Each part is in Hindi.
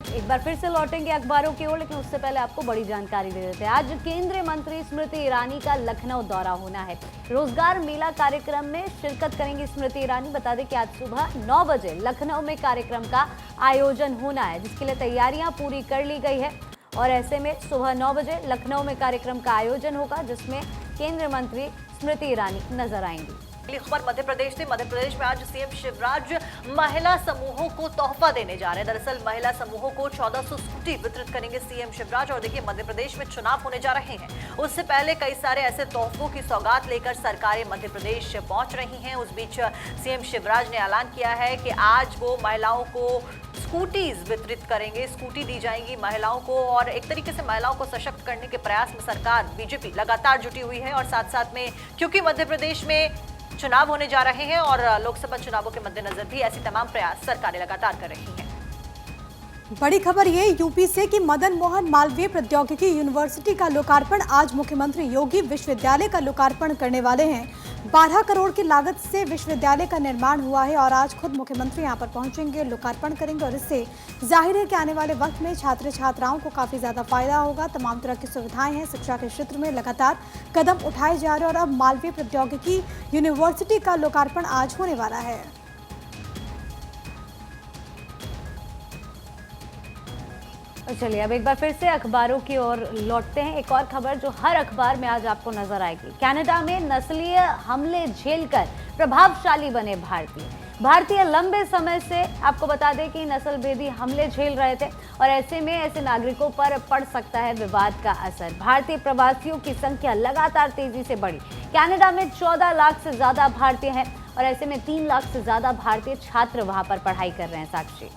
एक बार फिर से लौटेंगे अखबारों की ओर, लेकिन उससे पहले आपको बड़ी जानकारी दे देते हैं। आज केंद्रीय मंत्री स्मृति ईरानी का लखनऊ दौरा होना है। रोजगार मेला कार्यक्रम में शिरकत करेंगी स्मृति ईरानी। बता दें कि आज सुबह 9 बजे लखनऊ में कार्यक्रम का आयोजन होना है, जिसके लिए तैयारियां पूरी कर ली गई है। और ऐसे में सुबह 9 बजे लखनऊ में कार्यक्रम का आयोजन होगा, जिसमें केंद्रीय मंत्री स्मृति ईरानी नजर आएंगी। अगली खबर मध्य प्रदेश से। मध्य प्रदेश में आज सीएम शिवराज महिला समूहों को तोहफा देने जा रहे हैं। दरअसल महिला समूहों को 1400 स्कूटी वितरित करेंगे सीएम शिवराज। और देखिए, मध्य प्रदेश में चुनाव होने जा रहे हैं, उससे पहले कई सारे ऐसे तोहफों की सौगात लेकर सरकारें मध्य प्रदेश पहुंच रही हैं। उस बीच सीएम शिवराज ने ऐलान किया है कि आज वो महिलाओं को स्कूटीज वितरित करेंगे, स्कूटी दी जाएंगी महिलाओं को। और एक तरीके से महिलाओं को सशक्त करने के प्रयास में सरकार बीजेपी लगातार जुटी हुई है। और साथ साथ में क्योंकि मध्य प्रदेश में चुनाव होने जा रहे हैं और लोकसभा चुनावों के मद्देनजर भी ऐसी तमाम प्रयास सरकारें लगातार कर रही हैं। बड़ी खबर ये यूपी से कि मदन मोहन मालवीय प्रौद्योगिकी यूनिवर्सिटी का लोकार्पण आज मुख्यमंत्री योगी विश्वविद्यालय का लोकार्पण करने वाले हैं। 12 करोड़ की लागत से विश्वविद्यालय का निर्माण हुआ है और आज खुद मुख्यमंत्री यहां पर पहुंचेंगे, लोकार्पण करेंगे। और इससे जाहिर है कि आने वाले वक्त में छात्र छात्राओं को काफी ज्यादा फायदा होगा। तमाम तरह की सुविधाएं हैं, शिक्षा के क्षेत्र में लगातार कदम उठाए जा रहे हैं और अब मालवीय प्रौद्योगिकी यूनिवर्सिटी का लोकार्पण आज होने वाला है। चलिए अब एक बार फिर से अखबारों की ओर लौटते हैं। एक और खबर जो हर अखबार में आज आपको नजर आएगी। कनाडा में नस्लीय हमले झेलकर प्रभावशाली बने भारतीय लंबे समय से आपको बता दें कि नस्लभेदी हमले झेल रहे थे और ऐसे में ऐसे नागरिकों पर पड़ सकता है विवाद का असर। भारतीय प्रवासियों की संख्या लगातार तेजी से बढ़ी। कनाडा में 14 लाख से ज्यादा भारतीय हैं और ऐसे में 3 लाख से ज्यादा भारतीय छात्र वहां पर पढ़ाई कर रहे हैं। साक्षी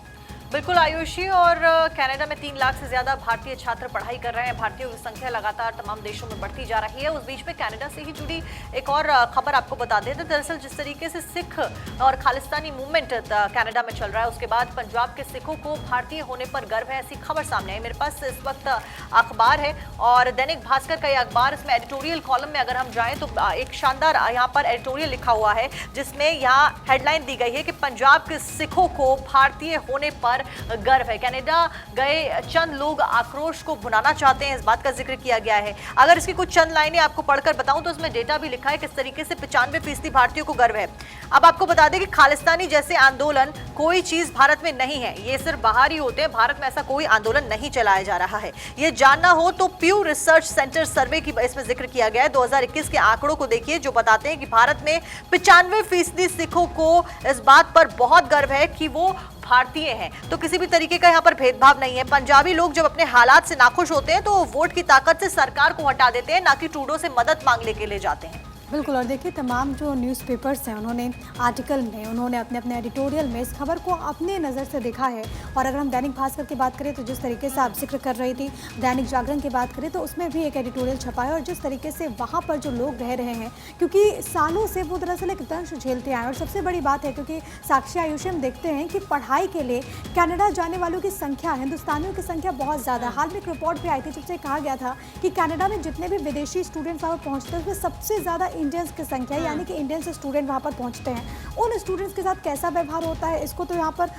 बिल्कुल आयुषी, और कनाडा में 3 लाख से ज्यादा भारतीय छात्र पढ़ाई कर रहे हैं। भारतीयों की संख्या लगातार तमाम देशों में बढ़ती जा रही है। उस बीच में कनाडा से ही जुड़ी एक और खबर आपको बता देते। दरअसल जिस तरीके से सिख और खालिस्तानी मूवमेंट कनाडा में चल रहा है, उसके बाद पंजाब के सिखों को भारतीय होने पर गर्व है, ऐसी खबर सामने आई। मेरे पास इस वक्त अखबार है और दैनिक भास्कर का ये अखबार, इसमें एडिटोरियल कॉलम में अगर हम जाएं तो एक शानदार यहाँ पर एडिटोरियल लिखा हुआ है, जिसमें यहाँ हेडलाइन दी गई है कि पंजाब के सिखों को भारतीय होने पर गर्व है। कनाडा गए चंद लोग आक्रोश को भुनाना चाहते हैं, इस बात का जिक्र किया गया है। अगर इसकी कुछ चंद लाइनें आपको पढ़कर बताऊं तो इसमें डेटा भी लिखा है किस तरीके से 95% भारतीयों को गर्व है। अब आपको बता दें कि खालिस्तानी जैसे आंदोलन कोई चीज भारत में नहीं है, ये सिर्फ बाहर ही होते हैं। भारत में ऐसा कोई आंदोलन नहीं चलाया जा रहा है। ये जानना हो तो प्यू रिसर्च सेंटर सर्वे की इसमें जिक्र किया गया है। 2021 के आंकड़ों को देखिए, जो बताते हैं कि भारत में 95% सिखों को इस बात पर बहुत गर्व है कि वो भारतीय हैं। तो किसी भी तरीके का यहाँ पर भेदभाव नहीं है। पंजाबी लोग जब अपने हालात से नाखुश होते हैं तो वोट की ताकत से सरकार को हटा देते हैं, ना कि ट्रूडो से मदद मांगने के लिए जाते हैं। बिल्कुल, और देखिए तमाम जो न्यूज़पेपर्स हैं उन्होंने आर्टिकल में, उन्होंने अपने अपने एडिटोरियल में इस खबर को अपने नज़र से देखा है। और अगर हम दैनिक भास्कर की बात करें तो जिस तरीके से आप जिक्र कर रही थी, दैनिक जागरण की बात करें तो उसमें भी एक एडिटोरियल छपा है। और जिस तरीके से वहाँ पर जो लोग रह रहे हैं, क्योंकि सालों से वो दरअसल एक दंश झेलते आए। और सबसे बड़ी बात है, क्योंकि साक्षी आयुषी हम देखते हैं कि पढ़ाई के लिए कनाडा जाने वालों की संख्या, हिंदुस्तानियों की संख्या बहुत ज़्यादा। हाल में एक रिपोर्ट भी आई थी जिससे कहा गया था कि कनाडा में जितने भी विदेशी स्टूडेंट्स वहाँ पहुँचते हैं उसमें सबसे ज़्यादा इंडियंस की संख्या, यानी कि इंडियन स्टूडेंट वहाँ पर पहुँचते हैं। उन स्टूडेंट्स के साथ कैसा व्यवहार होता है इसको तो यहाँ पर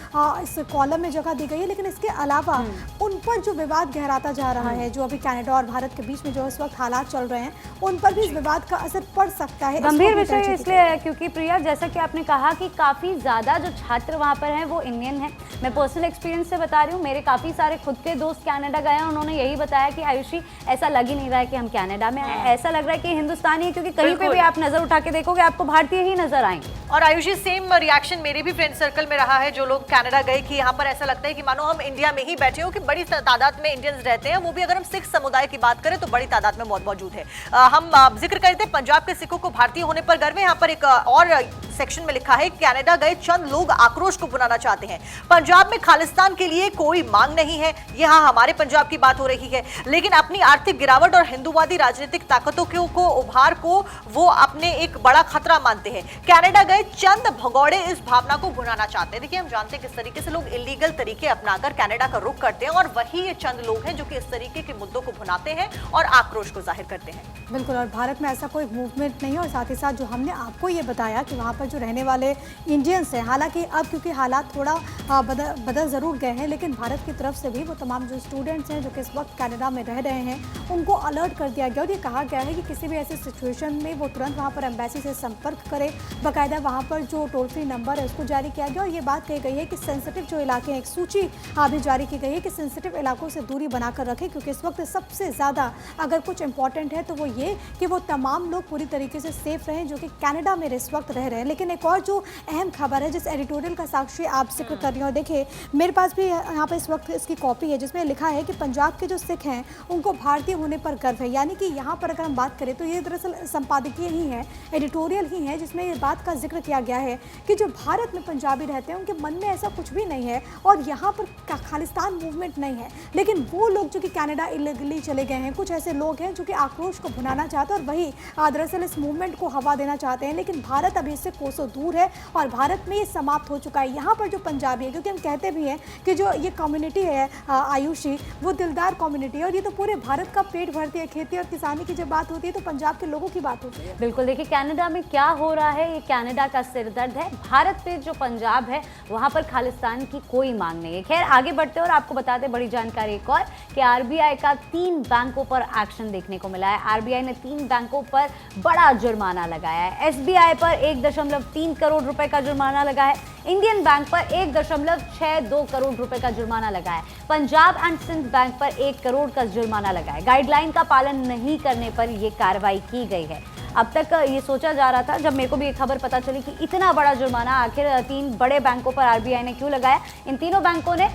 इस कॉलम में जगह दी गई है, लेकिन इसके अलावा उन पर जो विवाद गहराता जा रहा है, जो अभी कनाडा और भारत के बीच में जो इस वक्त हालात चल रहे हैं, उन पर भी इस विवाद का असर पड़ सकता है। गंभीर विषय इसलिए है क्योंकि प्रिया, जैसा कि आपने कहा कि काफी ज्यादा जो छात्र वहाँ पर हैं वो इंडियन हैं। मैं पर्सनल एक्सपीरियंस से बता रही हूँ, मेरे काफी सारे खुद के दोस्त कनाडा गए हैं, उन्होंने यही बताया कि आयुषी ऐसा लग ही नहीं रहा है कि हम कनाडा में आए, ऐसा लग रहा है कि हिंदुस्तानी है, क्योंकि कहीं पे भी आप नजर उठा के देखोगे आपको भारतीय ही नजर आएंगे। और आयुषी, सेम रिएक्शन मेरे भी फ्रेंड सर्कल में रहा है, जो लोग कनाडा गए कि यहाँ पर ऐसा लगता है कि मानो हम इंडिया में ही बैठे हो, कि बड़ी तादाद में इंडियंस रहते हैं। वो भी अगर हम सिख समुदाय की बात करें तो बड़ी तादाद में मौजूद है। हम जिक्र करते हैं पंजाब के सिखों को भारतीय होने पर गर्व है। यहाँ पर एक और सेक्शन में लिखा है, कनाडा गए चंद लोग आक्रोश को बुलाना चाहते हैं। पंजाब में खालिस्तान के लिए कोई मांग नहीं है, यहाँ हमारे पंजाब की बात हो रही है, लेकिन अपनी आर्थिक गिरावट और हिंदूवादी राजनीतिक ताकतों को उभार को वो अपने एक बड़ा खतरा मानते हैं। कनाडा गए चंद भगौड़े इस भावना को भुनाना चाहते हैं। देखिए, हम जानते हैं किस तरीके से लोग इलीगल तरीके अपनाकर कनाडा का रुख करते हैं, और वही ये चंद लोग हैं जो कि इस तरीके के मुद्दों को भुनाते हैं और आक्रोश को जाहिर करते हैं। बिल्कुल, और भारत में ऐसा कोई मूवमेंट नहीं है। और साथ ही साथ जो हमने आपको ये बताया कि वहाँ पर पर जो रहने वाले इंडियंस हैं, हालांकि अब क्योंकि हालात थोड़ा बदल ज़रूर गए हैं, लेकिन भारत की तरफ से भी वो तमाम जो स्टूडेंट्स हैं जो कि इस वक्त कनाडा में रह रहे हैं उनको अलर्ट कर दिया गया और ये कहा गया है कि किसी भी ऐसे सिचुएशन में वो तुरंत वहाँ पर एम्बेसी से संपर्क करें। बाकायदा वहाँ पर जो टोल फ्री नंबर है उसको जारी किया गया और ये बात कही गई है कि सेंसिटिव जो इलाके हैं, एक सूची भी जारी की गई है कि सेंसिटिव इलाकों से दूरी बनाकर रखें, क्योंकि इस वक्त सबसे ज़्यादा अगर कुछ इंपॉर्टेंट है तो वो ये कि वो तमाम लोग पूरी तरीके से सेफ रहें जो कि कनाडा में इस वक्त रह रहे हैं। लेकिन एक और जो अहम खबर है जिस एडिटोरियल का साक्षी आप जिक्र कर रही हो, देखिए मेरे पास भी यहाँ पर इस वक्त इसकी कॉपी है जिसमें लिखा है कि पंजाब के जो सिख हैं उनको भारतीय होने पर गर्व है। यानी कि यहाँ पर अगर हम बात करें तो ये दरअसल संपादकीय ही है, एडिटोरियल ही है, जिसमें ये बात का जिक्र किया गया है कि जो भारत में पंजाबी रहते हैं उनके मन में ऐसा कुछ भी नहीं है और यहाँ पर खालिस्तान मूवमेंट नहीं है, लेकिन वो लोग जो कि कनाडा इलीगली चले गए हैं, कुछ ऐसे लोग हैं जो कि आक्रोश को भुनाना चाहते हैं और वही दरअसल इस मूवमेंट को हवा देना चाहते हैं। लेकिन भारत अभी इससे कोसों दूर है और भारत में ये समाप्त हो चुका है। यहाँ पर जो पंजाबी है, क्योंकि हम कहते भी हैं कि जो ये कम्युनिटी है आयुषी, वो दिलदार कम्युनिटी है और ये तो पूरे भारत का पेट भरती है। खेती और किसानी की जब बात होती है तो पंजाब के लोगों की बात होती है। बिल्कुल, देखिए कनाडा में क्या हो रहा है, ये कनाडा का सिरदर्द है। भारत पे जो पंजाब है वहाँ पर खालिस्तान की कोई मांग नहीं है। खैर आगे बढ़ते और आपको बता दें बड़ी जानकारी एक और कि आरबीआई का 3 बैंकों पर एक्शन देखने को मिला है। आरबीआई ने 3 बैंकों पर बड़ा जुर्माना लगाया है। एसबीआई पर 1.3 करोड़ रुपए का जुर्माना लगा है। इंडियन बैंक पर 1.62 करोड़ रुपए का जुर्माना लगा है। पंजाब एंड सिंध बैंक पर 1 करोड़ का जुर्माना लगा है। गाइडलाइन का पालन नहीं करने पर यह कार्रवाई की गई है। अब तक ये सोचा जा रहा था, जब मेरे को भी ये खबर पता चली कि इतना बड़ा जुर्माना आखिर 3 बड़े बैंकों पर आरबीआई ने क्यों लगाया। इन तीनों बैंकों ने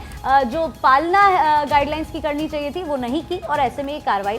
जो पालना गाइडलाइंस की करनी चाहिए थी वो नहीं की और ऐसे में ये कार्रवाई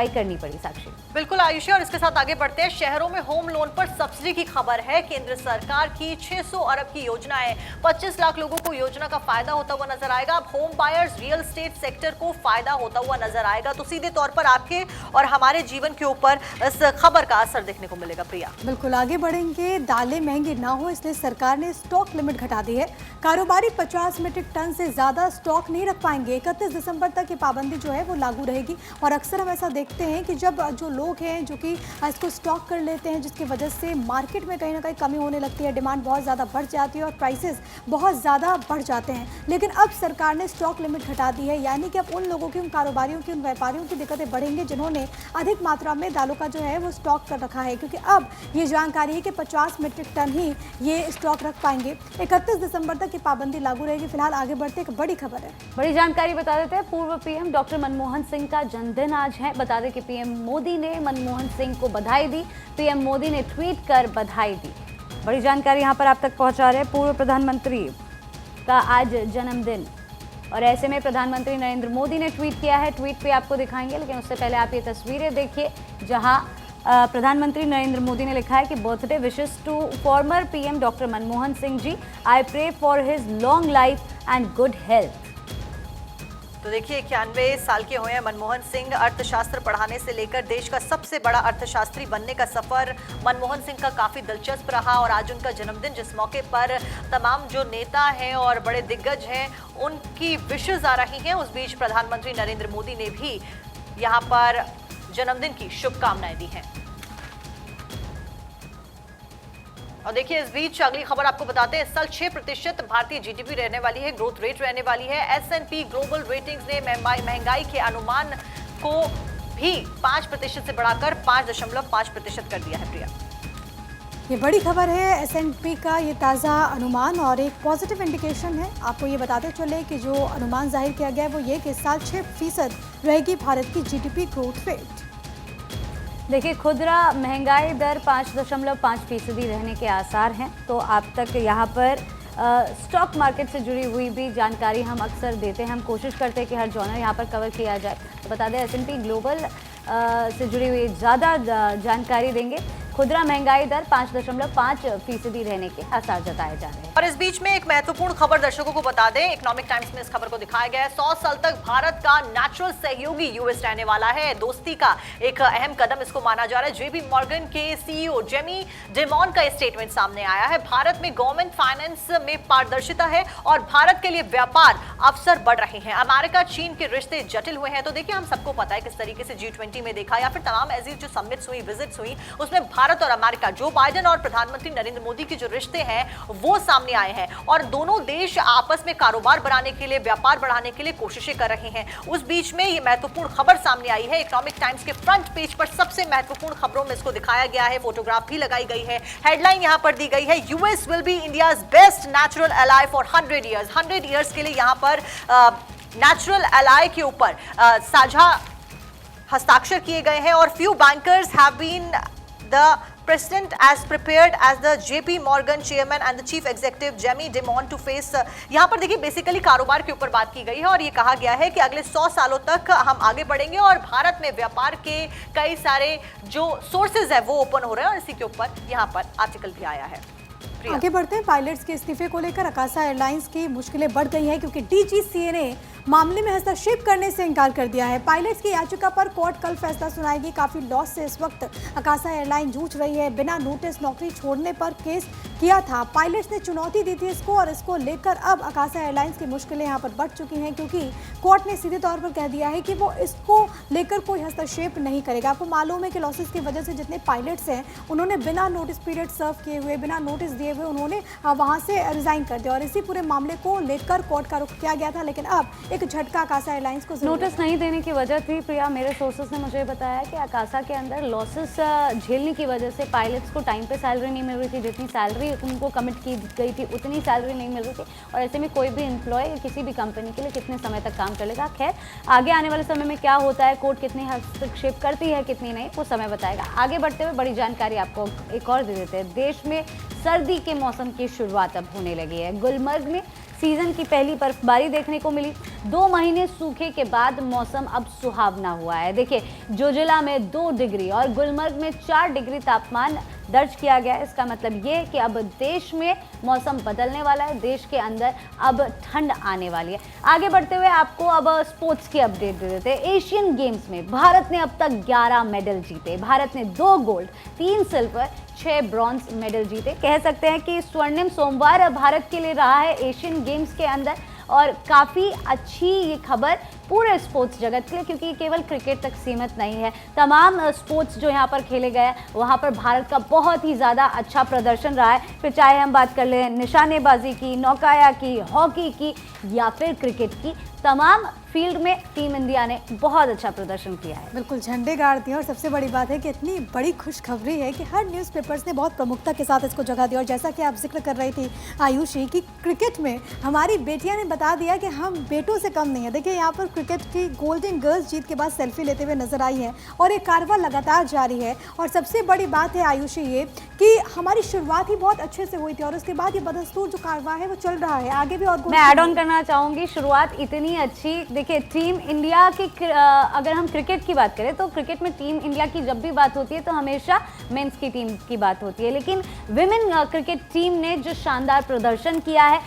करनी पड़ी। साक्षी बिल्कुल आयुषी, और इसके साथ आगे बढ़ते हैं। शहरों में होम लोन पर सब्सिडी की खबर है। केंद्र सरकार की 600 अरब की योजना है। 25 लाख लोगों को योजना का फायदा होता हुआ नजर आएगा। अब home buyers, real estate sector को फायदा होता हुआ नजर आएगा, तो सीधे तौर पर आपके और हमारे जीवन के ऊपर इस खबर का असर देखने को मिलेगा। प्रिया बिल्कुल, आगे बढ़ेंगे। दालें महंगी ना हो इसलिए सरकार ने स्टॉक लिमिट घटा दी है। कारोबारी 50 मीट्रिक टन से ज्यादा स्टॉक नहीं रख पाएंगे। 31 दिसंबर तक ये पाबंदी जो है वो लागू रहेगी और अक्सर हम ऐसा देखते हैं कि जब जो लोग हैं जो कि इसको स्टॉक कर लेते हैं, जिसकी वजह से मार्केट में कहीं ना कहीं कमी होने लगती है, डिमांड बहुत ज़्यादा बढ़ जाती है और प्राइसेस बहुत ज़्यादा बढ़ जाते हैं। लेकिन अब सरकार ने स्टॉक लिमिट घटा दी है, यानी कि अब उन लोगों की, उन कारोबारियों की, उन व्यापारियों की दिक्कतें बढ़ेंगी जिन्होंने अधिक मात्रा में दालों का जो है वो स्टॉक कर रखा है, क्योंकि अब ये जानकारी है कि 50 मीट्रिक टन ही ये स्टॉक रख पाएंगे। 31 दिसंबर तक ये पाबंदी लागू रहेगी। फिलहाल आगे बढ़ते एक बड़ी खबर है, बड़ी जानकारी बता देते हैं। पूर्व पीएम डॉक्टर मनमोहन सिंह का जन्मदिन आज है। बता दें कि पीएम मोदी ने मनमोहन सिंह को बधाई दी। पीएम मोदी ने ट्वीट कर बधाई दी। बड़ी जानकारी यहां पर आप तक पहुंचा रहे हैं। पूर्व प्रधानमंत्री का आज जन्मदिन और ऐसे में प्रधानमंत्री नरेंद्र मोदी ने ट्वीट किया है। ट्वीट पे आपको दिखाएंगे, लेकिन उससे पहले आप ये तस्वीरें देखिए जहां प्रधानमंत्री नरेंद्र मोदी ने लिखा है कि birthday wishes to former PM doctor Manmohan Singh ji. I pray for his long life and good health. तो देखिए 91 साल के हुए हैं मनमोहन सिंह। अर्थशास्त्र पढ़ाने से लेकर देश का सबसे बड़ा अर्थशास्त्री बनने का सफर मनमोहन सिंह का काफी दिलचस्प रहा और आज उनका जन्मदिन, जिस मौके पर तमाम जो नेता हैं और बड़े दिग्गज हैं उनकी विशेस आ रही हैं। उस बीच प्रधानमंत्री नरेंद्र मोदी ने भी यहाँ पर जन्मदिन की शुभकामनाएं दी हैं। और देखिए इस बीच अगली खबर आपको बताते हैं। इस साल 6% भारतीय जीडीपी रहने वाली है, ग्रोथ रेट रहने वाली है। S&P ग्लोबल रेटिंग्स ने महंगाई के अनुमान को भी 5% से बढ़ाकर 5.5% कर दिया है। प्रिया ये बड़ी खबर है। S&P का ये ताज़ा अनुमान और एक पॉजिटिव इंडिकेशन है। आपको ये बताते चले कि जो अनुमान जाहिर किया गया है वो ये कि इस साल 6% रहेगी भारत की जीडीपी ग्रोथ रेट। देखिए खुदरा महंगाई दर 5.5% रहने के आसार हैं। तो आप तक यहाँ पर स्टॉक मार्केट से जुड़ी हुई भी जानकारी हम अक्सर देते हैं। हम कोशिश करते हैं कि हर जॉनर यहाँ पर कवर किया जाए। तो बता दें S&P ग्लोबल से जुड़ी हुई ज़्यादा जानकारी देंगे। खुदरा महंगाई दर 5.5% रहने के आसार जताए जा रहे हैं। और इस बीच में एक महत्वपूर्ण खबर दर्शकों को बता दें। इकोनॉमिक टाइम्स में इस खबर को दिखाया गया है। 100 साल तक भारत का नेचुरल सहयोगी यूएस रहने वाला है। दोस्ती का एक अहम कदम इसको माना जा रहा है। जेबी मॉर्गन के सीईओ जेमी डिमॉन का स्टेटमेंट सामने आया है। भारत में गवर्नमेंट फाइनेंस में पारदर्शिता है और भारत के लिए व्यापार अवसर बढ़ रहे हैं। अमेरिका चीन के रिश्ते जटिल हुए हैं। तो देखिए हम सबको पता है किस तरीके से G20 में देखा या फिर तमाम ऐसी जो समिट्स हुई, विजिट्स हुई, उसमें भारत और अमेरिका, जो बाइडेन और प्रधानमंत्री नरेंद्र मोदी के जो रिश्ते हैं वो सामने आए हैं और दोनों देश आपस में कारोबार बढ़ाने के लिए, व्यापार बढ़ाने के लिए कोशिशें कर रहे हैं। उस बीच में ये महत्वपूर्ण खबर सामने आई है। इकोनॉमिक टाइम्स के फ्रंट पेज पर सबसे महत्वपूर्ण खबरों में इसको दिखाया गया है, फोटोग्राफ भी लगाई गई है। हेडलाइन यहां पर दी गई है, US will be India's best natural ally for 100 years. 100 years के लिए यहां पर नेचुरल एलाय के ऊपर साझा हस्ताक्षर किए गए हैं और few bankers have been the president as prepared as the JP Morgan chairman and the chief executive Jamie Dimon to face। यहाँ पर देखिए बेसिकली कारोबार के ऊपर बात की गई है और ये कहा गया है कि अगले 100 सालों तक हम आगे बढ़ेंगे और भारत में व्यापार के कई सारे जो सोर्सेज है वो ओपन हो रहे हैं और इसी के ऊपर यहाँ पर आर्टिकल भी आया है। आगे बढ़ते हैं। पायलट्स के इस्तीफे को लेकर अकाशा एयरलाइंस की मुश्किलें बढ़ गई हैं क्योंकि डीजीसीए ने मामले में हस्तक्षेप करने से इनकार कर दिया है। पायलट्स की याचिका पर कोर्ट कल फैसला सुनाएगी। काफी लॉस से इस वक्त अकाशा एयरलाइन जूझ रही है। बिना नोटिस नौकरी छोड़ने पर केस किया था, पायलट्स ने चुनौती दी थी इसको और इसको लेकर अब अकाशा एयरलाइंस की मुश्किलें यहाँ पर बढ़ चुकी हैं क्योंकि कोर्ट ने सीधे तौर पर कह दिया है कि वो इसको लेकर कोई हस्तक्षेप नहीं करेगा। आपको मालूम है कि लॉसेस की वजह से जितने पायलट्स हैं उन्होंने बिना नोटिस पीरियड सर्व किए हुए, बिना नोटिस दिए हुए उन्होंने वहाँ से रिजाइन कर दिया और इसी पूरे मामले को लेकर कोर्ट का रुख किया गया था। लेकिन अब एक झटका अकाशा एयरलाइंस को नोटिस नहीं देने की वजह थी प्रिया, मेरे सोर्सेस ने मुझे बताया कि अकाशा के अंदर लॉसेस झेलने की वजह से पायलट्स को टाइम पे सैलरी नहीं मिल रही थी, जितनी सैलरी उनको कमिट की गई थी उतनी सैलरी नहीं मिल रही थी और ऐसे में कोई भी एम्प्लॉय किसी भी कंपनी के लिए कितने समय तक काम कर लेगा। खैर आगे आने वाले समय में क्या होता है, कोर्ट कितनी हस्तक्षेप करती है कितनी नहीं, वो समय बताएगा। आगे बढ़ते हुए बड़ी जानकारी आपको एक और दे देते हैं। देश में सर्दी के मौसम की शुरुआत अब होने लगी है। गुलमर्ग में सीजन की पहली बर्फबारी देखने को मिली। 2 महीने सूखे के बाद मौसम अब सुहावना हुआ है। देखिए जोजिला में 2 डिग्री और गुलमर्ग में 4 डिग्री तापमान दर्ज किया गया है। इसका मतलब ये कि अब देश में मौसम बदलने वाला है, देश के अंदर अब ठंड आने वाली है। आगे बढ़ते हुए आपको अब स्पोर्ट्स की अपडेट दे देते हैं। एशियन गेम्स में भारत ने अब तक 11 मेडल जीते। भारत ने 2 गोल्ड, 3 सिल्वर, 6 ब्रॉन्ज मेडल जीते। कह सकते हैं कि स्वर्णिम सोमवार भारत के लिए रहा है एशियन गेम्स के अंदर और काफ़ी अच्छी ये खबर पूरे स्पोर्ट्स जगत के लिए क्योंकि केवल क्रिकेट तक सीमित नहीं है। तमाम स्पोर्ट्स जो यहाँ पर खेले गए वहाँ पर भारत का बहुत ही ज़्यादा अच्छा प्रदर्शन रहा है। फिर चाहे हम बात कर लें निशानेबाजी की, नौकाया की, हॉकी की या फिर क्रिकेट की, तमाम फील्ड में टीम इंडिया ने बहुत अच्छा प्रदर्शन किया है। बिल्कुल झंडे गाड़ दिए और सबसे बड़ी बात है कि इतनी बड़ी खुशखबरी है कि हर न्यूज़पेपर्स ने बहुत प्रमुखता के साथ इसको जगह दी और जैसा कि आप जिक्र कर रही थी आयुषी कि क्रिकेट में हमारी बेटियां ने बता दिया कि हम बेटों से कम नहीं है। देखिए यहाँ पर क्रिकेट की गोल्डन गर्ल्स जीत के बाद सेल्फी लेते हुए नजर आई है और ये कारवां लगातार जारी है और सबसे बड़ी बात है आयुषी ये कि हमारी शुरुआत ही बहुत अच्छे से हुई थी और उसके बाद ये बदस्तूर जो कारवां है वो चल रहा है आगे भी। और मैं ऐड ऑन करना चाहूँगी, शुरुआत इतनी अच्छी। देखिए टीम इंडिया की अगर हम क्रिकेट की बात करें तो क्रिकेट में टीम इंडिया की जब भी बात होती है तो हमेशा मेंस की टीम की बात होती है, लेकिन विमेन क्रिकेट टीम ने जो शानदार प्रदर्शन किया है,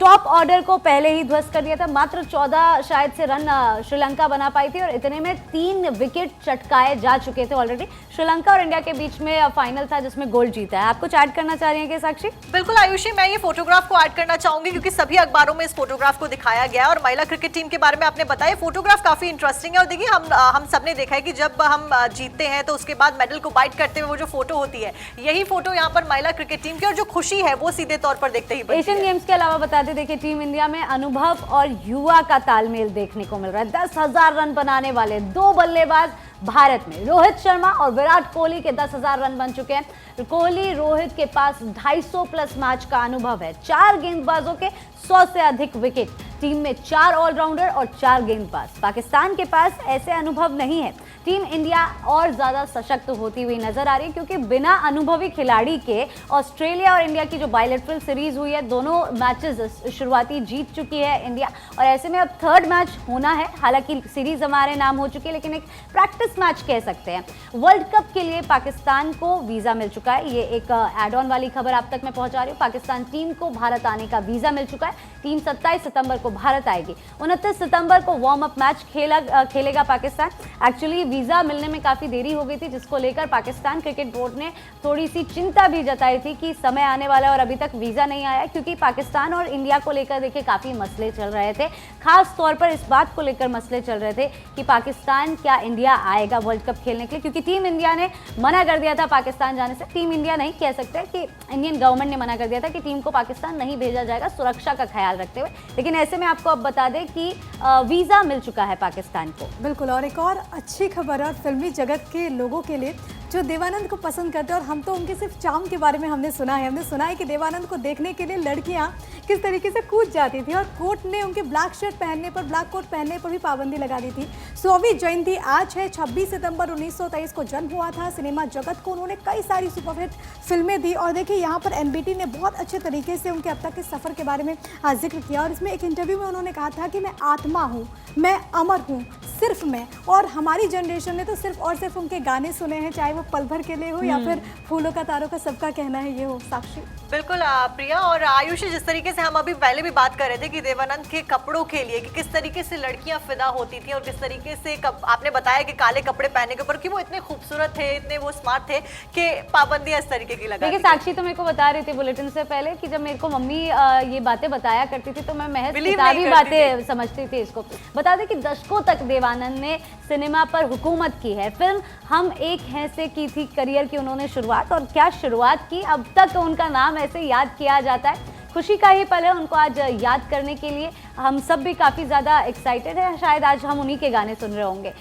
टॉप ऑर्डर को पहले ही ध्वस्त कर दिया था। मात्र 14 शायद से रन श्रीलंका बना पाई थी और इतने में 3 विकेट चटकाए जा चुके थे ऑलरेडी। श्रीलंका और इंडिया के बीच में फाइनल था जिसमें गोल्ड जीता है। आप कुछ ऐड करना चाह रही हैं क्या साक्षी? बिल्कुल आयुषी, मैं ये फोटोग्राफ को ऐड करना चाहूंगी क्योंकि सभी अखबारों में इस फोटोग्राफ को दिखाया गया है और महिला क्रिकेट टीम के बारे में आपने बताया। फोटोग्राफ काफी इंटरेस्टिंग है और देखिए हम सबने देखा है कि जब हम जीतते हैं तो उसके बाद मेडल को बाइट करते हुए वो जो फोटो होती है, यही फोटो यहाँ पर महिला क्रिकेट टीम की और जो खुशी है वो सीधे तौर पर देखते ही एशियन गेम्स के अलावा बता दें, देखिए टीम इंडिया में अनुभव और युवा का तालमेल देखने को मिल रहा है। 10,000 रन बनाने वाले 2 बल्लेबाज भारत में रोहित शर्मा और विराट कोहली के 10,000 रन बन चुके हैं। कोहली रोहित के पास 250 प्लस मैच का अनुभव है। 4 गेंदबाजों के 100 से अधिक विकेट। टीम में 4 ऑलराउंडर और 4 गेंदबाज। पाकिस्तान के पास ऐसे अनुभव नहीं है। टीम इंडिया और ज्यादा सशक्त होती हुई नजर आ रही है क्योंकि बिना अनुभवी खिलाड़ी के ऑस्ट्रेलिया और इंडिया की जो बायलैटरल सीरीज हुई है, दोनों मैचेस शुरुआती जीत चुकी है इंडिया और ऐसे में अब 3rd मैच होना है। हालांकि सीरीज हमारे नाम हो चुकी है लेकिन एक प्रैक्टिस मैच कह सकते हैं। वर्ल्ड कप के लिए पाकिस्तान को वीजा मिल चुका है। ये एक एड ऑन वाली खबर आप तक मैं पहुंचा रही हूँ। पाकिस्तान टीम को भारत आने का वीजा मिल चुका है। टीम 27 सितंबर को भारत आएगी। 29 सितंबर को वार्म अप मैच खेलेगा पाकिस्तान। एक्चुअली वीजा मिलने में काफी देरी हो गई थी, जिसको लेकर पाकिस्तान क्रिकेट बोर्ड ने थोड़ी सी चिंता भी जताई थी कि समय आने वाला है और अभी तक वीजा नहीं आया, क्योंकि पाकिस्तान और इंडिया को लेकर देखिए काफी मसले चल रहे थे। खास तौर पर इस बात को लेकर मसले चल रहे थे कि पाकिस्तान क्या इंडिया आएगा वर्ल्ड कप खेलने के लिए, क्योंकि टीम इंडिया ने मना कर दिया था पाकिस्तान जाने से। टीम इंडिया नहीं कह सकते कि इंडियन गवर्नमेंट ने मना कर दिया था कि टीम को पाकिस्तान नहीं भेजा जाएगा सुरक्षा का ख्याल रखते हुए। लेकिन ऐसे में आपको अब बता दें कि वीजा मिल चुका है पाकिस्तान को। बिल्कुल, और एक और अच्छी खबर है और फिल्मी जगत के लोगों के लिए जो देवानंद को पसंद करते हैं, और हम तो उनके सिर्फ चार्म के बारे में हमने सुना है कि देवानंद को देखने के लिए लड़कियां किस तरीके से कूद जाती थी, और कोर्ट ने उनके ब्लैक शर्ट पहनने पर, ब्लैक कोट पहनने पर भी पाबंदी लगा दी थी। 100वीं जयंती आज है। 26 सितंबर 1923 को जन्म हुआ था। सिनेमा जगत को उन्होंने कई सारी सुपरहिट फिल्में दी, और देखिए यहाँ पर एनबीटी ने बहुत अच्छे तरीके से उनके अब तक के सफ़र के बारे में जिक्र किया, और इसमें एक इंटरव्यू में उन्होंने कहा था कि मैं आत्मा हूँ, मैं अमर हूँ, सिर्फ मैं। और हमारी जनरेशन ने तो सिर्फ और सिर्फ उनके गाने सुने हैं, चाहे वो पल भर के लिए हो या फिर फूलों का तारों का, सबका कहना है ये हो। साक्षी। बिल्कुल प्रिया और आयुषी, जिस तरीके से हम अभी पहले भी बात कर रहे थे कि देवानंद के कपड़ों के लिए कि किस तरीके से लड़कियां फिदा होती थी, और किस तरीके से आपने बताया कि काले कपड़े पहनने के ऊपर कि वो इतने खूबसूरत थे, इतने वो स्मार्ट थे कि पाबंदियां इस तरीके की लगा। देखिए साक्षी तो मेरे को बता रही थी बुलेटिन से पहले कि जब मेरे को मम्मी ये बातें बताया करती थी तो मैं महज किताबी बातें समझती थी इसको। बता दें कि दशकों तक देवानंद ने सिनेमा पर हुकूमत की है। फिल्म हम एक हैं से की थी करियर की उन्होंने शुरुआत, और क्या शुरुआत की, अब तक उनका नाम ऐसे याद किया जाता है। खुशी का ही पल है उनको आज याद करने के लिए। हम सब भी काफ़ी ज़्यादा एक्साइटेड हैं, शायद आज हम उन्हीं के गाने सुन रहे होंगे।